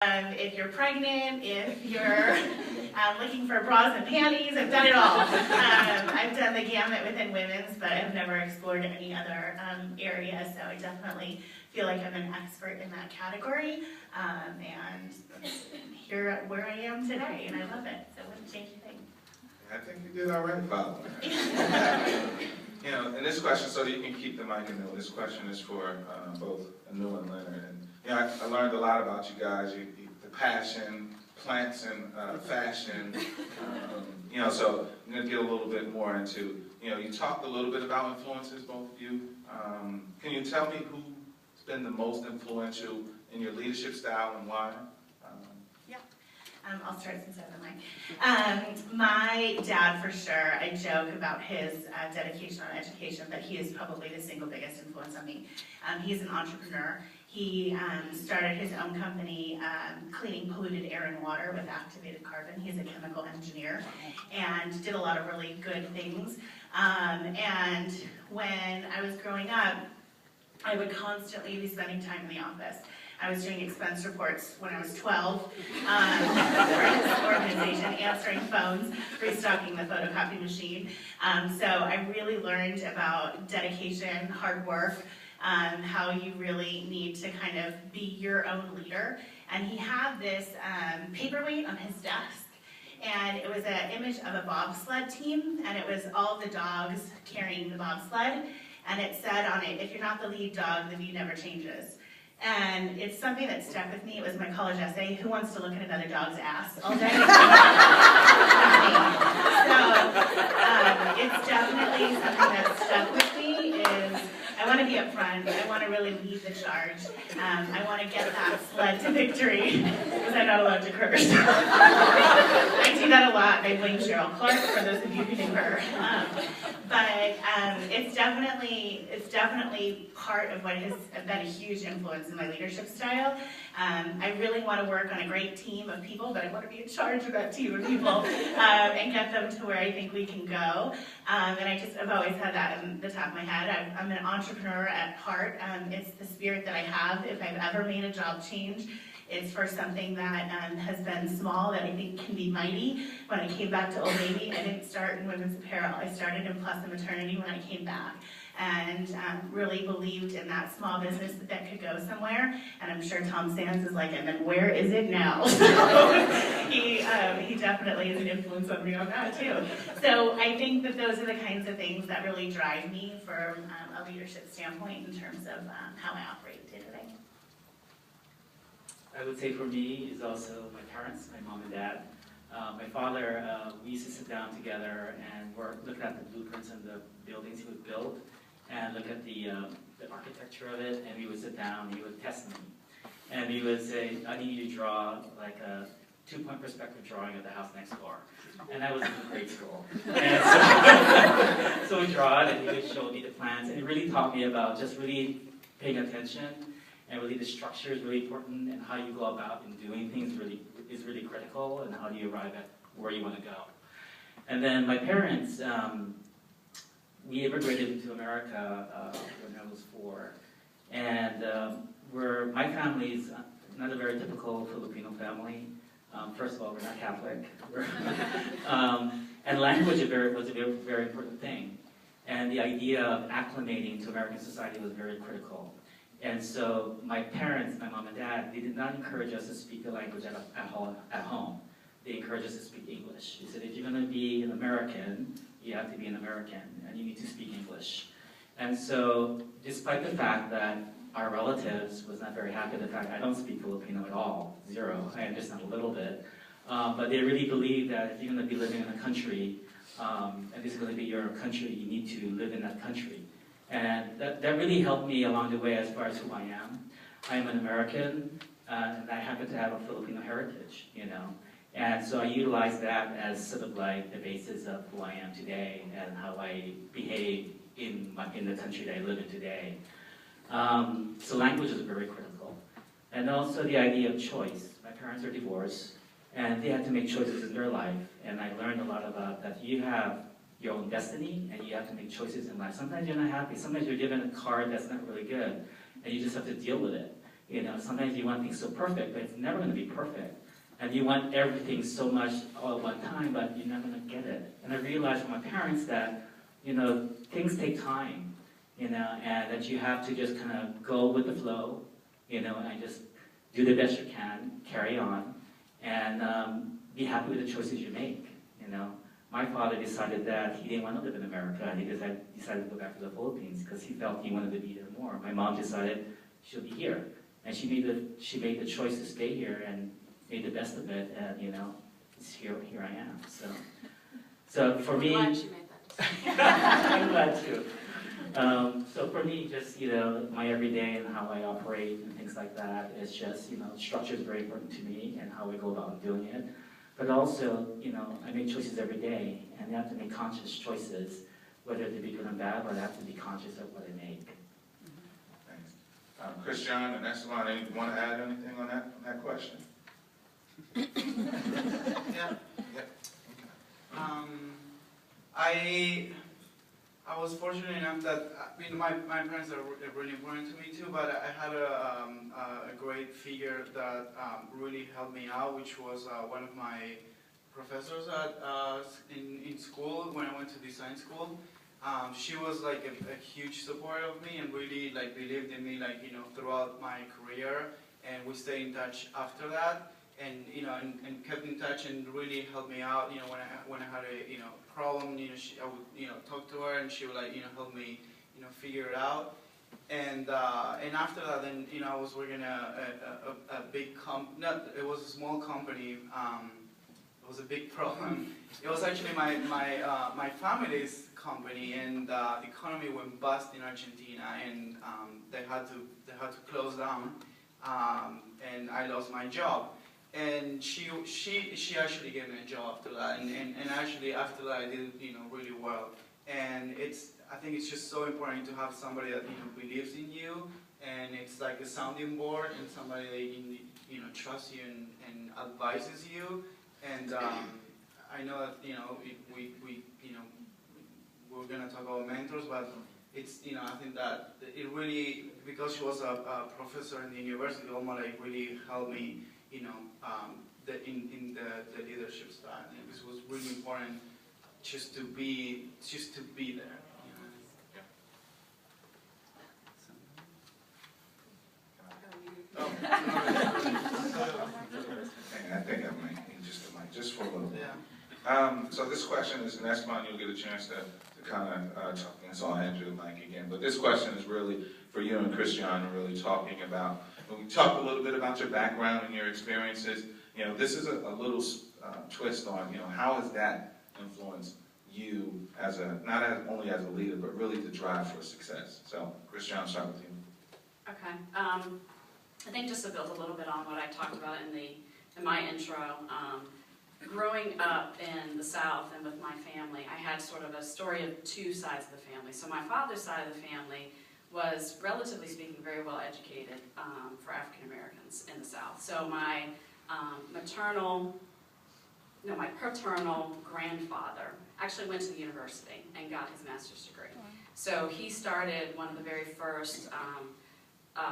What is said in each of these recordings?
If you're pregnant, if you're looking for bras and panties, I've done it all. I've done the gamut within women's, but I've never explored any other area, so I definitely feel like I'm an expert in that category. And here where I am today, and I love it, so I wouldn't change a thing. I think you did all right, Paula. You know, and this question, so that you can keep the mic in there, this question is for both Anu and Lenard. And you know, I learned a lot about you guys, the passion, plants and fashion. You know, so I'm going to get a little bit more into, you know, you talked a little bit about influences, both of you. Can you tell me who's been the most influential in your leadership style and why? I'll start since I have the mic. My dad, for sure, I joke about his dedication on education, but he is probably the single biggest influence on me. He's an entrepreneur. He started his own company cleaning polluted air and water with activated carbon. He's a chemical engineer and did a lot of really good things. And when I was growing up, I would constantly be spending time in the office. I was doing expense reports when I was 12 for this organization, answering phones, restocking the photocopy machine. So I really learned about dedication, hard work, how you really need to kind of be your own leader. And he had this paperweight on his desk, and it was an image of a bobsled team, and it was all the dogs carrying the bobsled, and it said on it, if you're not the lead dog, the view never changes. And it's something that stuck with me. It was my college essay, who wants to look at another dog's ass all day? So it's definitely something that stuck with me is I want to be up front. I want to really lead the charge. I want to get that sled to victory because I'm not allowed to curse. I do that a lot. I blame Cheryl Clark for those of you who knew her. But it's definitely part of what has been a huge influence in my leadership style. I really want to work on a great team of people, but I want to be in charge of that team of people and get them to where I think we can go. And I've always had that in the top of my head. I'm an entrepreneur at heart. It's the spirit that I have. If I've ever made a job change, it's for something that has been small that I think can be mighty. When I came back to Old Navy, I didn't start in women's apparel. I started in plus and maternity when I came back, and really believed in that small business that could go somewhere. And I'm sure Tom Sands is like, and then where is it now? So he definitely is an influence on me on that too. So I think that those are the kinds of things that really drive me from a leadership standpoint in terms of how I operate day to day. I would say for me is also my parents, my mom and dad. My father, we used to sit down together and look at the blueprints and the buildings he would build and look at the architecture of it, and we would sit down and he would test me. And he would say, I need you to draw like a 2-point perspective drawing of the house next door. And I was in grade school. And so we draw it, and he would show me the plans, and it really taught me about just really paying attention. And really the structure is really important, and how you go about in doing things is really critical, and how do you arrive at where you want to go. And then my parents, we immigrated to America when I was 4. And my family is not a very typical Filipino family. First of all, we're not Catholic. And language was a very important thing. And the idea of acclimating to American society was very critical. And so my parents, my mom and dad, they did not encourage us to speak the language at home. They encouraged us to speak English. They said, if you're going to be an American, you have to be an American, and you need to speak English. And so, despite the fact that our relatives was not very happy with the fact I don't speak Filipino at all, 0, I understand a little bit, but they really believe that if you're going to be living in a country, and this is going to be your country, you need to live in that country. And that really helped me along the way as far as who I am. I'm an American, and I happen to have a Filipino heritage, you know. And so I utilize that as sort of like the basis of who I am today and how I behave in the country that I live in today. So language is very critical. And also the idea of choice. My parents are divorced, and they had to make choices in their life. And I learned a lot about that you have your own destiny, and you have to make choices in life. Sometimes you're not happy. Sometimes you're given a card that's not really good, and you just have to deal with it. You know, sometimes you want things so perfect, but it's never going to be perfect. And you want everything so much all at one time, but you're never going to get it. And I realized from my parents that, you know, things take time, you know, and that you have to just kind of go with the flow, you know, and just do the best you can, carry on, and be happy with the choices you make, you know. My father decided that he didn't want to live in America, and he decided to go back to the Philippines because he felt he wanted to be there more. My mom decided she'll be here, and she made the choice to stay here and made the best of it, and you know, here I am. So for me, I'm glad she made that decision. I'm glad too. So for me, just, you know, my everyday and how I operate and things like that is just, you know, structure is very important to me and how I go about doing it. But also, you know, I make choices every day, and I have to make conscious choices, whether they be good or bad, but I have to be conscious of what I make. Thanks. Christian and Esteban, anyone want to add anything on that question? Yeah. Okay. I was fortunate enough that my parents are really important to me too, but I had a great figure that really helped me out, which was one of my professors in school when I went to design school. She was like a huge support of me and really like believed in me, like, you know, throughout my career, and we stayed in touch after that. And you know, and kept in touch and really helped me out. You know, when I had a problem, you know, I would talk to her, and she would like help me figure it out. And after that, then I was working a big it was a small company. It was a big problem. It was actually my family's company, and the economy went bust in Argentina, and they had to close down, and I lost my job. And she actually gave me a job after that, and actually after that I did really well. And I think it's just so important to have somebody that believes in you, and it's like a sounding board, and somebody that trusts you and advises you. And I know that we're gonna talk about mentors, but it's I think that it really, because she was a professor in the university, almost like really helped me in the leadership style. And it was really important just to be there. Yeah. Oh. I think I might need just for a little bit. Yeah. So this question is, and Esteban, you'll get a chance to kind of talk, and so I'll hand you the mic again. But this question is really for you and Christian, really talking about, when we talk a little bit about your background and your experiences, this is a little twist on, how has that influenced you as not only as a leader, but really the drive for success. So, Christian, I'll start with you. Okay. I think just to build a little bit on what I talked about in my intro, growing up in the South and with my family, I had sort of a story of two sides of the family. So my father's side of the family was, relatively speaking, very well educated for African Americans in the South. So my paternal grandfather actually went to the university and got his master's degree. So he started one of the very first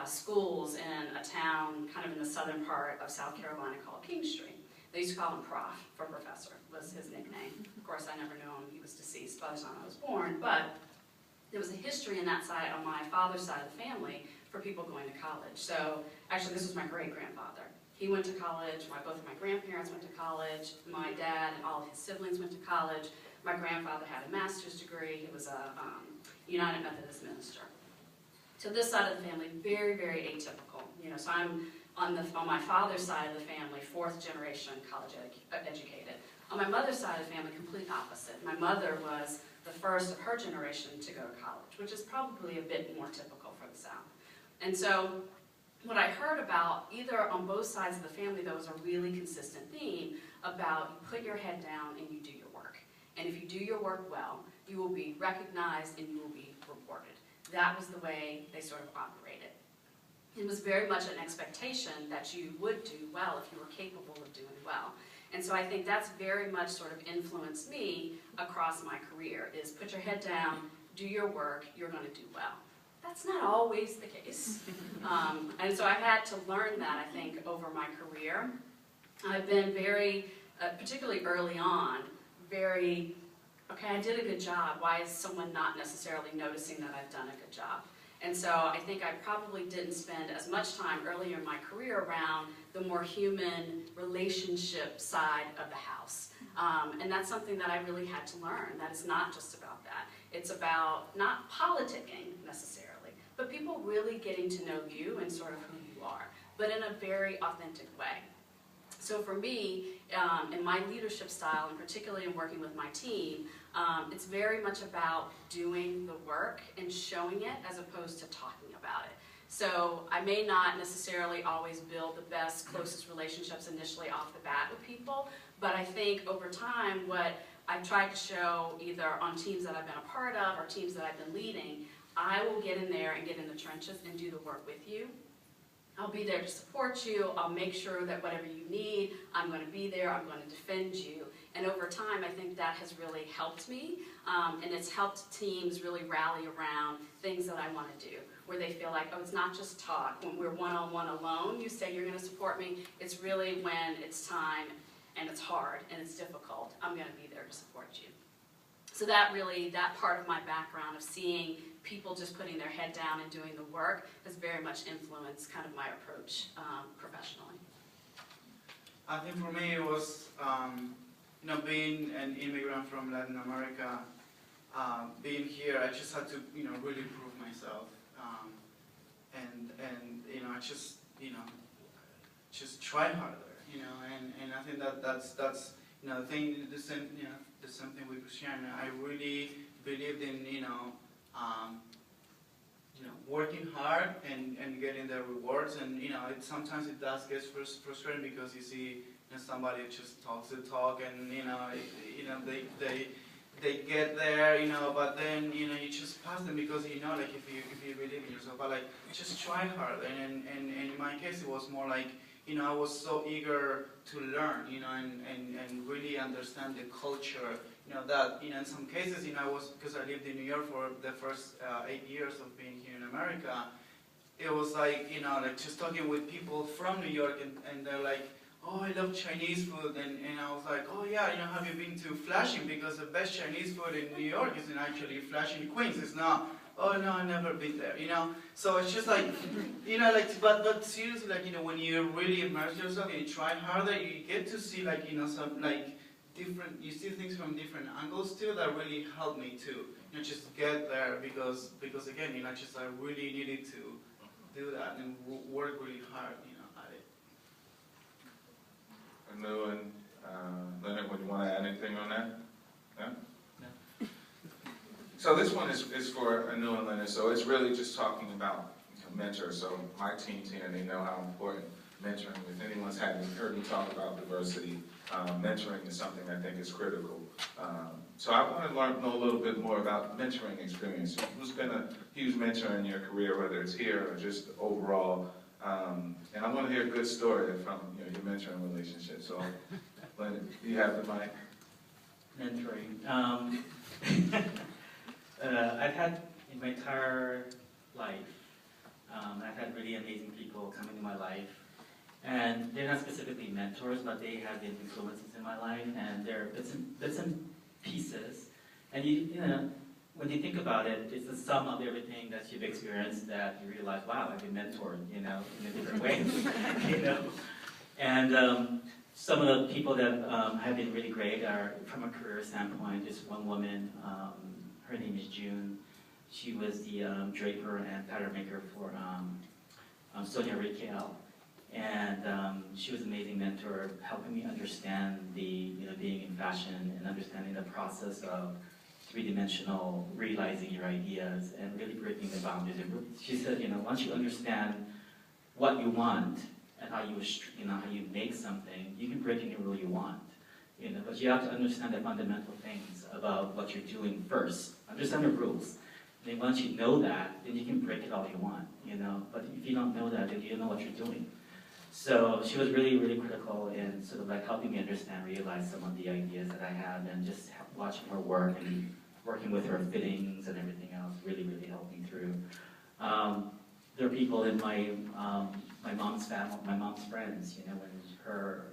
schools in a town kind of in the southern part of South Carolina called King Street. They used to call him Prof, for professor, was his nickname. Of course, I never knew him. He was deceased by the time I was born, but there was a history in that side, on my father's side of the family, for people going to college. So actually, this was my great-grandfather. He went to college. Both of my grandparents went to college. My dad and all of his siblings went to college. My grandfather had a master's degree. He was a United Methodist minister. So this side of the family, very, very atypical. So I'm on my father's side of the family, fourth generation college educated. On my mother's side of the family, complete opposite. My mother was the first of her generation to go to college, which is probably a bit more typical for the South. And so what I heard about, either on both sides of the family, there was a really consistent theme about you put your head down and you do your work. And if you do your work well, you will be recognized and you will be rewarded. That was the way they sort of operated. It was very much an expectation that you would do well if you were capable of doing well. And so I think that's very much sort of influenced me across my career, is put your head down, do your work, you're going to do well. that's not always the case. And so I've had to learn that, I think, over my career. I've been very, particularly early on, very, okay, I did a good job. Why is someone not necessarily noticing that I've done a good job? And so I think I probably didn't spend as much time earlier in my career around the more human relationship side of the house. And that's something that I really had to learn. That it's not just about that. It's about not politicking necessarily, but people really getting to know you and sort of who you are, but in a very authentic way. So for me, in my leadership style, and particularly in working with my team, it's very much about doing the work and showing it as opposed to talking about it. So I may not necessarily always build the best, closest relationships initially off the bat with people, but I think over time what I've tried to show either on teams that I've been a part of or teams that I've been leading, I will get in there and get in the trenches and do the work with you. I'll be there to support you. I'll make sure that whatever you need, I'm going to be there. I'm going to defend you. And over time, I think that has really helped me. And it's helped teams really rally around things that I want to do, where they feel like, oh, it's not just talk. When we're one-on-one alone, you say you're going to support me. It's really when it's time and it's hard and it's difficult, I'm going to be there to support you. So that part of my background of seeing people just putting their head down and doing the work has very much influenced kind of my approach professionally. I think for me it was, being an immigrant from Latin America, being here, I just had to, really prove myself, and I just try harder, and I think that's the thing, the same thing with Christiana. I really believed in, working hard and getting the rewards, and sometimes it does get frustrating because you see somebody just talks the talk, and they get there, but then you just pass them because if you believe in yourself, but just try hard, and in my case it was more like I was so eager to learn, and really understand the culture. That in some cases, I was, because I lived in New York for the first 8 years of being here in America. It was like just talking with people from New York, and they're like, oh, I love Chinese food, and I was like, oh yeah, have you been to Flushing? Because the best Chinese food in New York isn't actually Flushing, Queens. It's not. Oh no, I've never been there. So it's just like, but seriously, when you really immerse yourself and you try harder, you get to see some different, you see things from different angles too that really helped me too. Just get there because again, I really needed to do that and work really hard, at it. Anu and Leonard, would you want to add anything on that? No? No. So this one is for Anu and Leonard. So it's really just talking about mentors. So my team's here, and they know how important mentoring. If anyone's heard me talk about diversity, mentoring is something I think is critical. So I want to know a little bit more about mentoring experience. Who's been a huge mentor in your career, whether it's here or just overall? And I want to hear a good story from your mentoring relationship. So, Leonard, do you have the mic? Mentoring. I've had in my entire life, I've had really amazing people come into my life. And they're not specifically mentors, but they have been influences in my life, and they're bits and pieces. And when you think about it, it's the sum of everything that you've experienced that you realize, wow, I've been mentored, in a different way, And some of the people that have been really great are, from a career standpoint, there's one woman, her name is June. She was the draper and pattern maker for Sonia Riquel. And she was an amazing mentor, helping me understand being in fashion and understanding the process of three-dimensional, realizing your ideas and really breaking the boundaries. And she said, once you understand what you want and how you make something, you can break any rule you want. But you have to understand the fundamental things about what you're doing first. Understand the rules. And then once you know that, then you can break it all you want. But if you don't know that, then you don't know what you're doing. So she was really, really critical in sort of helping me understand, realize some of the ideas that I had, and just watching her work and working with her fittings and everything else really, really helped me through. There are people in my mom's family, my mom's friends, you know, when her